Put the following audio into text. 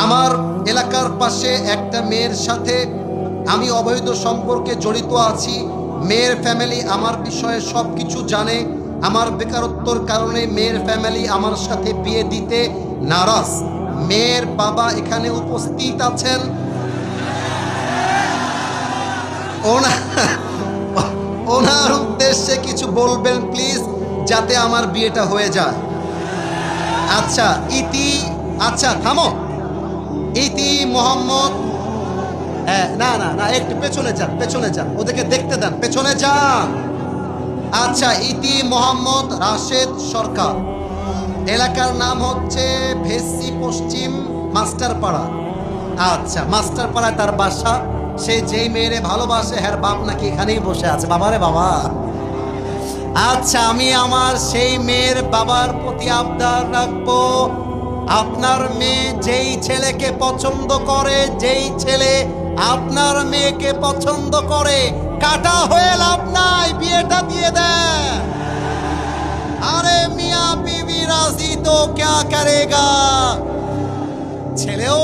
আমার এলাকার পাশে একটা মেয়ের সাথে আমি অবৈধ সম্পর্কে জড়িত আছি। মেয়ের ফ্যামিলি আমার বিষয়ে সব কিছু জানে। আমার বেকারত্বর কারণে মেয়ের ফ্যামিলি আমার সাথে বিয়ে দিতে নারাজ। মেয়ের বাবা এখানে উপস্থিত আছেন। ওনার উদ্দেশ্যে কিছু বলবেন প্লিজ, যাতে আমার বিয়েটা হয়ে যায়। আচ্ছা আচ্ছা থামো। ইতি মোহাম্মদ, না না না, একটু পেছনে যান, ওদেরকে দেখতে দেন, পেছনে যান। আচ্ছা, ইতি মোহাম্মদ রাশেদ সরকার, এলাকার নাম হচ্ছে ভেসি পশ্চিম মাস্টারপাড়া। আচ্ছা, মাস্টারপাড়ায় তার বাসা। সে যেই মেয়েরে ভালোবাসে, হ্যাঁ বাপ নাকি এখানেই বসে আছে। বাবারে বাবা। আচ্ছা, আমি আমার সেই মেয়ের বাবার প্রতি আবদার রাখবো, আপনার মেয়ে যেই ছেলেকে পছন্দ করে, যেই ছেলে আপনার মেয়েকে পছন্দ করে, কাটা হয়ে লাভ নাই, বিয়েটা দিয়ে দেন। আরে মিয়া বিবি রাজি তো ক্যা করেগা, ছেলেও